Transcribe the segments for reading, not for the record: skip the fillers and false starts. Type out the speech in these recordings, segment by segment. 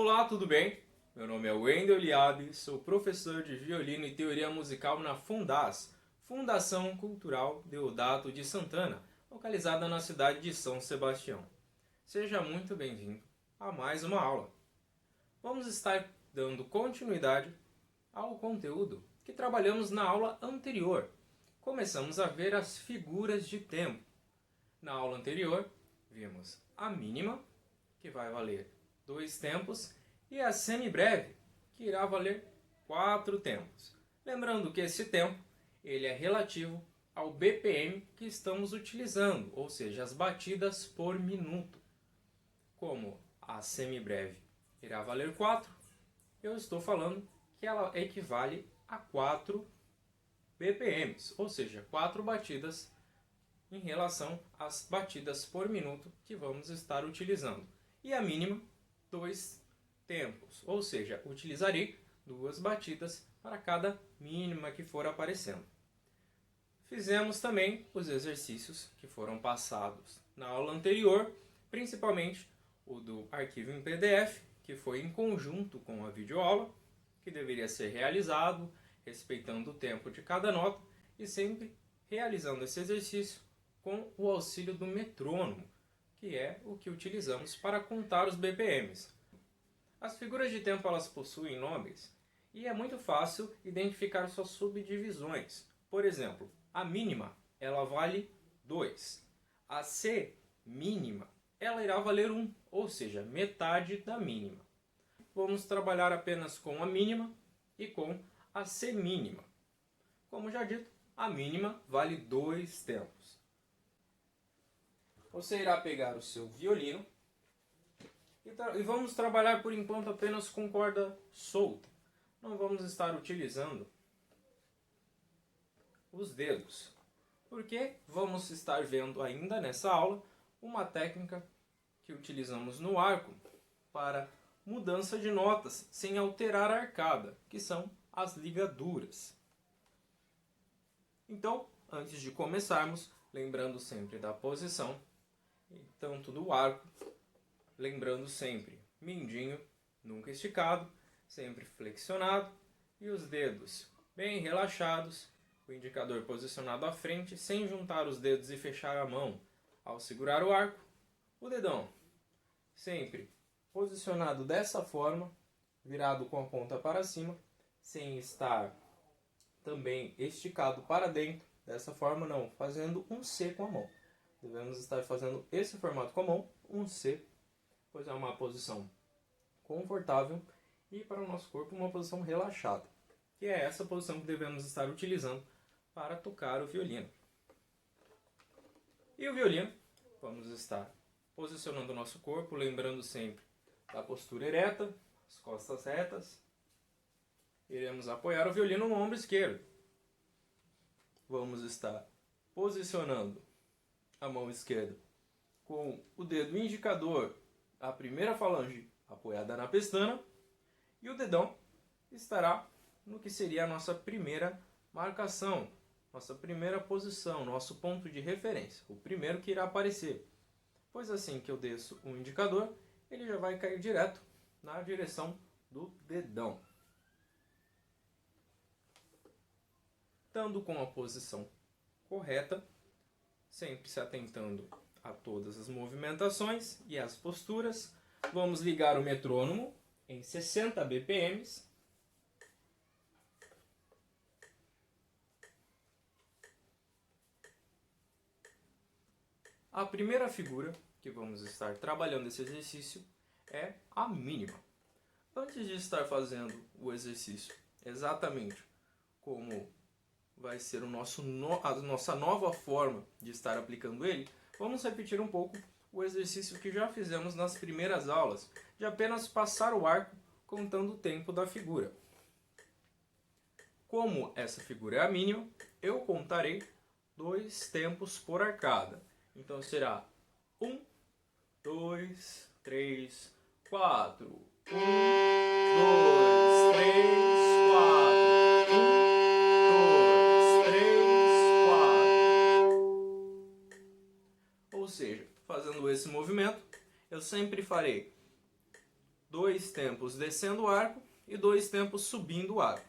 Olá, tudo bem? Meu nome é Wendel Liabe, sou professor de violino e teoria musical na Fundas, Fundação Cultural Deodato de Santana, localizada na cidade de São Sebastião. Seja muito bem-vindo a mais uma aula. Vamos estar dando continuidade ao conteúdo que trabalhamos na aula anterior. Começamos a ver as figuras de tempo. Na aula anterior, vimos a mínima, que vai valer 2 tempos, e a semibreve, que irá valer 4 tempos. Lembrando que esse tempo ele é relativo ao BPM que estamos utilizando, ou seja, as batidas por minuto. Como a semibreve irá valer 4, eu estou falando que ela equivale a 4 BPMs, ou seja, 4 batidas em relação às batidas por minuto que vamos estar utilizando. E a mínima, 2 tempos, ou seja, utilizarei 2 batidas para cada mínima que for aparecendo. Fizemos também os exercícios que foram passados na aula anterior, principalmente o do arquivo em PDF, que foi em conjunto com a videoaula, que deveria ser realizado, respeitando o tempo de cada nota e sempre realizando esse exercício com o auxílio do metrônomo, que é o que utilizamos para contar os BPMs. As figuras de tempo elas possuem nomes e é muito fácil identificar suas subdivisões. Por exemplo, a mínima ela vale 2. A C mínima ela irá valer 1, ou seja, metade da mínima. Vamos trabalhar apenas com a mínima e com a C mínima. Como já dito, a mínima vale 2 tempos. Você irá pegar o seu violino e vamos trabalhar por enquanto apenas com corda solta. Não vamos estar utilizando os dedos, porque vamos estar vendo ainda nessa aula uma técnica que utilizamos no arco para mudança de notas sem alterar a arcada, que são as ligaduras. Então, antes de começarmos, lembrando sempre da posição, tanto do arco, lembrando sempre mindinho nunca esticado, sempre flexionado e os dedos bem relaxados, o indicador posicionado à frente sem juntar os dedos e fechar a mão ao segurar o arco, o dedão sempre posicionado dessa forma, virado com a ponta para cima, sem estar também esticado para dentro, dessa forma não, fazendo um C com a mão. Devemos estar fazendo esse formato com a mão, um C, pois é uma posição confortável e para o nosso corpo uma posição relaxada, que é essa posição que devemos estar utilizando para tocar o violino. E o violino, vamos estar posicionando o nosso corpo, lembrando sempre da postura ereta, as costas retas. Iremos apoiar o violino no ombro esquerdo. Vamos estar posicionando a mão esquerda com o dedo indicador, a primeira falange apoiada na pestana, e o dedão estará no que seria a nossa primeira marcação, nossa primeira posição, nosso ponto de referência, o primeiro que irá aparecer. Pois assim que eu desço o indicador, ele já vai cair direto na direção do dedão. Estando com a posição correta, sempre se atentando a todas as movimentações e as posturas, vamos ligar o metrônomo em 60 BPMs. A primeira figura que vamos estar trabalhando esse exercício é a mínima. Antes de estar fazendo o exercício exatamente como vai ser a nossa nova forma de estar aplicando ele, vamos repetir um pouco o exercício que já fizemos nas primeiras aulas, de apenas passar o arco contando o tempo da figura. Como essa figura é a mínima, eu contarei 2 tempos por arcada. Então será 1, 2, 3, 4. 1, 2, 3, 4. 1, 2, 3, 4. Ou seja, fazendo esse movimento, eu sempre farei 2 2 tempos descendo o arco e 2 tempos subindo o arco.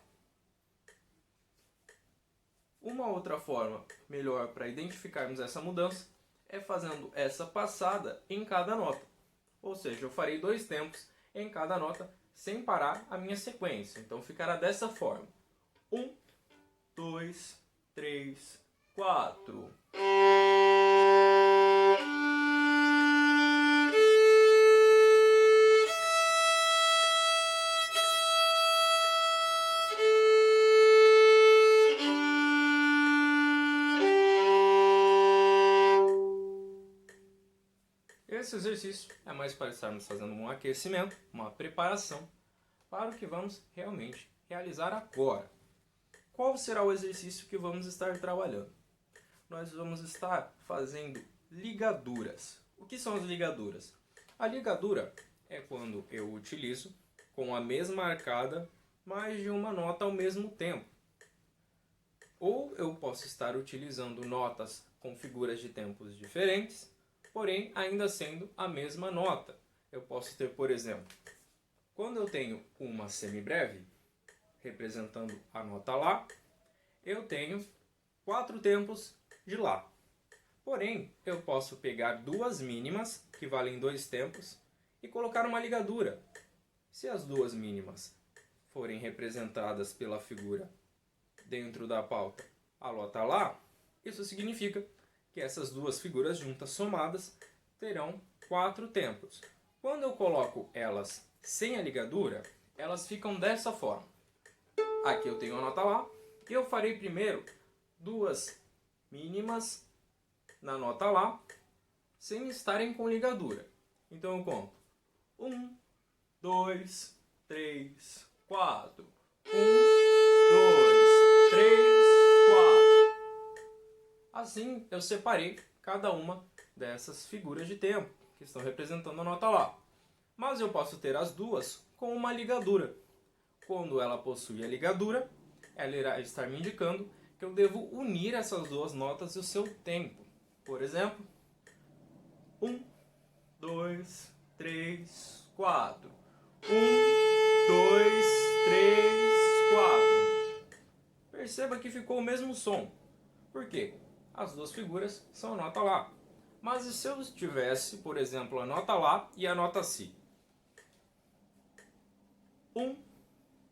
Uma outra forma melhor para identificarmos essa mudança é fazendo essa passada em cada nota. Ou seja, eu farei 2 tempos em cada nota sem parar a minha sequência. Então ficará dessa forma. 1, 2, 3, 4. Esse exercício é mais para estarmos fazendo um aquecimento, uma preparação para o que vamos realmente realizar agora. Qual será o exercício que vamos estar trabalhando? Nós vamos estar fazendo ligaduras. O que são as ligaduras? A ligadura é quando eu utilizo com a mesma arcada mais de uma nota ao mesmo tempo. Ou eu posso estar utilizando notas com figuras de tempos diferentes, porém ainda sendo a mesma nota. Eu posso ter, por exemplo, quando eu tenho uma semibreve, representando a nota Lá, eu tenho 4 tempos de Lá. Porém, eu posso pegar 2 mínimas, que valem 2 tempos, e colocar uma ligadura. Se as 2 mínimas forem representadas pela figura dentro da pauta a nota Lá, isso significa que essas 2 figuras juntas somadas terão 4 tempos. Quando eu coloco elas sem a ligadura, elas ficam dessa forma. Aqui eu tenho a nota Lá, e eu farei primeiro 2 mínimas na nota Lá, sem estarem com ligadura. Então eu conto 1, 2, 3, 4. 1, 2, 3, 4. Assim eu separei cada uma dessas figuras de tempo que estão representando a nota Lá. Mas eu posso ter as duas com uma ligadura. Quando ela possui a ligadura, ela irá estar me indicando que eu devo unir essas 2 notas e o seu tempo. Por exemplo, 1, 2, 3, 4. 1, 2, 3, 4. Perceba que ficou o mesmo som. Por quê? As 2 figuras são a nota Lá. Mas e se eu tivesse, por exemplo, a nota Lá e a nota Si? 1,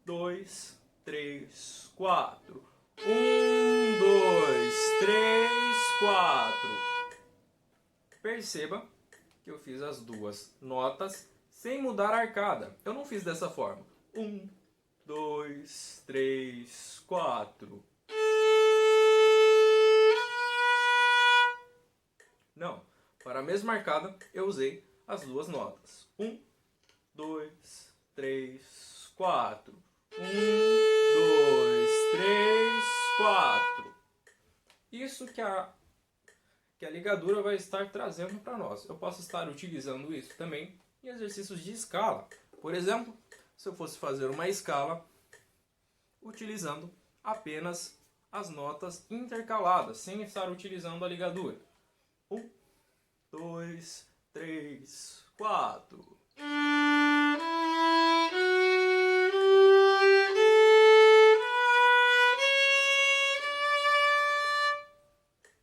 2, 3, 4. 1, 2, 3, 4. Perceba que eu fiz as 2 notas sem mudar a arcada. Eu não fiz dessa forma. 1, 2, 3, 4. Não. Para a mesma arcada, eu usei as 2 notas. 1, 2, 3, 4. 1, 2, 3, 4. Isso que a ligadura vai estar trazendo para nós. Eu posso estar utilizando isso também em exercícios de escala. Por exemplo, se eu fosse fazer uma escala utilizando apenas as notas intercaladas, sem estar utilizando a ligadura. 1, 2, 3, 4.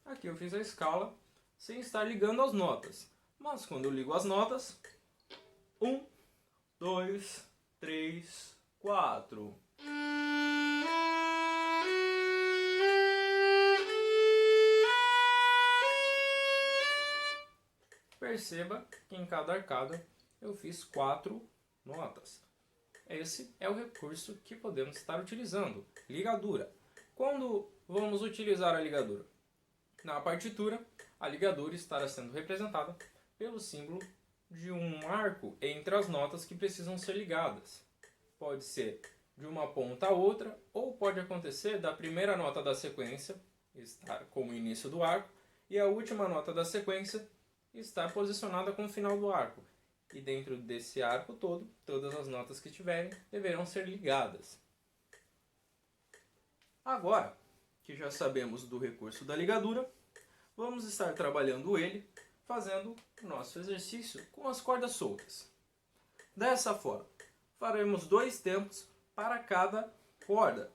Aqui eu fiz a escala sem estar ligando as notas. Mas quando eu ligo as notas, 1, 2, 3, 4. Perceba que em cada arcada eu fiz 4 notas. Esse é o recurso que podemos estar utilizando, ligadura. Quando vamos utilizar a ligadura? Na partitura, a ligadura estará sendo representada pelo símbolo de um arco entre as notas que precisam ser ligadas. Pode ser de uma ponta a outra, ou pode acontecer da primeira nota da sequência estar como início do arco e a última nota da sequência estar posicionada com o final do arco. E dentro desse arco todo, todas as notas que tiverem deverão ser ligadas. Agora que já sabemos do recurso da ligadura, vamos estar trabalhando ele fazendo o nosso exercício com as cordas soltas. dessa forma. Faremos 2 tempos para cada corda.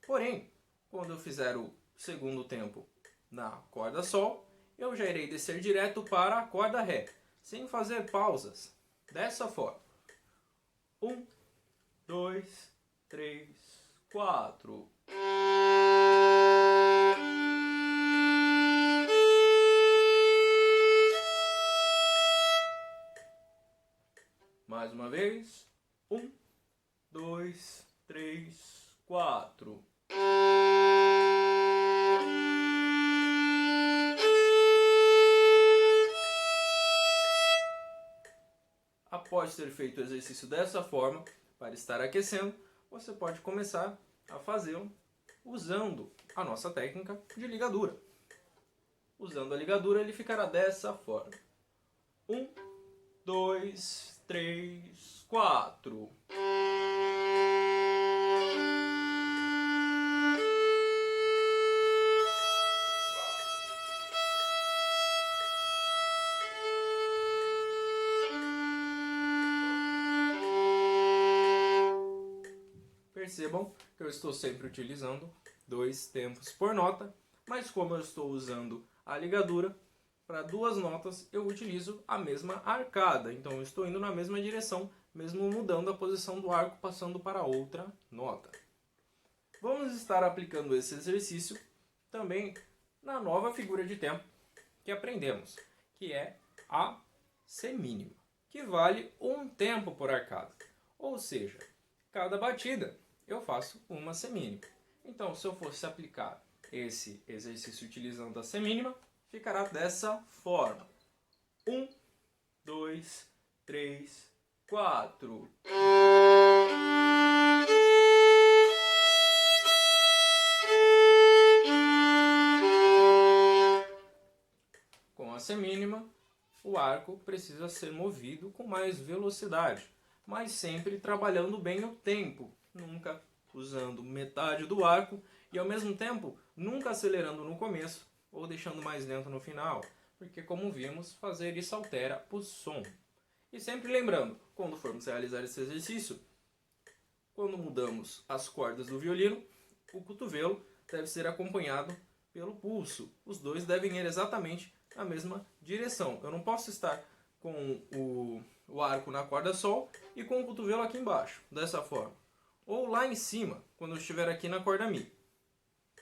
Porém, quando eu fizer o segundo tempo na corda Sol, eu já irei descer direto para a corda Ré, sem fazer pausas. Dessa forma. 1, 2, 3, 4. Mais uma vez. 1, 2, 3, 4. Após ter feito o exercício dessa forma, para estar aquecendo, você pode começar a fazê-lo usando a nossa técnica de ligadura. Usando a ligadura, ele ficará dessa forma. 1, 2, 3, 4. Percebam que eu estou sempre utilizando 2 tempos por nota, mas como eu estou usando a ligadura, para 2 notas eu utilizo a mesma arcada. Então eu estou indo na mesma direção, mesmo mudando a posição do arco, passando para outra nota. Vamos estar aplicando esse exercício também na nova figura de tempo que aprendemos, que é a semínima, que vale 1 tempo por arcada. Ou seja, cada batida eu faço uma semínima. Então, se eu fosse aplicar esse exercício utilizando a semínima, ficará dessa forma. 1, 2, 3, 4. Com a semínima, o arco precisa ser movido com mais velocidade, mas sempre trabalhando bem o tempo, nunca usando metade do arco e ao mesmo tempo nunca acelerando no começo ou deixando mais lento no final, porque como vimos, fazer isso altera o som. E sempre lembrando, quando formos realizar esse exercício, quando mudamos as cordas do violino, o cotovelo deve ser acompanhado pelo pulso. Os dois devem ir exatamente na mesma direção. Eu não posso estar com o arco na corda Sol e com o cotovelo aqui embaixo, dessa forma. Ou lá em cima, quando eu estiver aqui na corda Mi.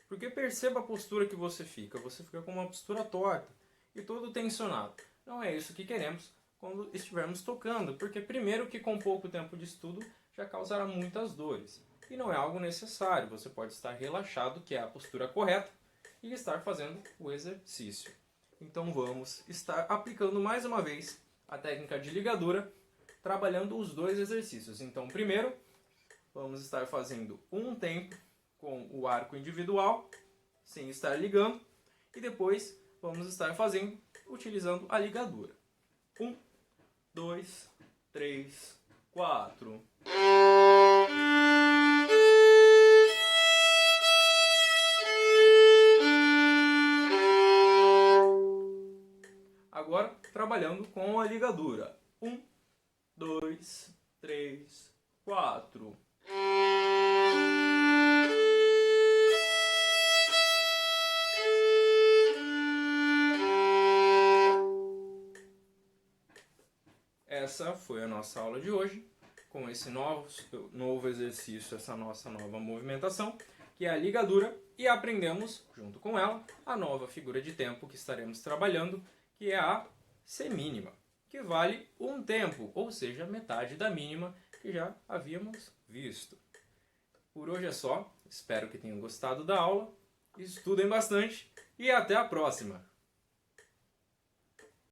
Porque perceba a postura que você fica com uma postura torta e todo tensionado. Não é isso que queremos quando estivermos tocando, porque primeiro que com pouco tempo de estudo já causará muitas dores. E não é algo necessário, você pode estar relaxado, que é a postura correta, e estar fazendo o exercício. Então vamos estar aplicando mais uma vez a técnica de ligadura, trabalhando os 2 exercícios. Então primeiro, vamos estar fazendo 1 tempo com o arco individual, sem estar ligando, e depois vamos estar fazendo utilizando a ligadura. 1, 2, 3, 4. Agora, trabalhando com a ligadura. 1, 2, 3, 4. Essa foi a nossa aula de hoje, com esse novo exercício, essa nossa nova movimentação, que é a ligadura, e aprendemos, junto com ela, a nova figura de tempo que estaremos trabalhando, que é a semínima, que vale 1 tempo, ou seja, metade da mínima que já havíamos visto. Por hoje é só, espero que tenham gostado da aula, estudem bastante e até a próxima!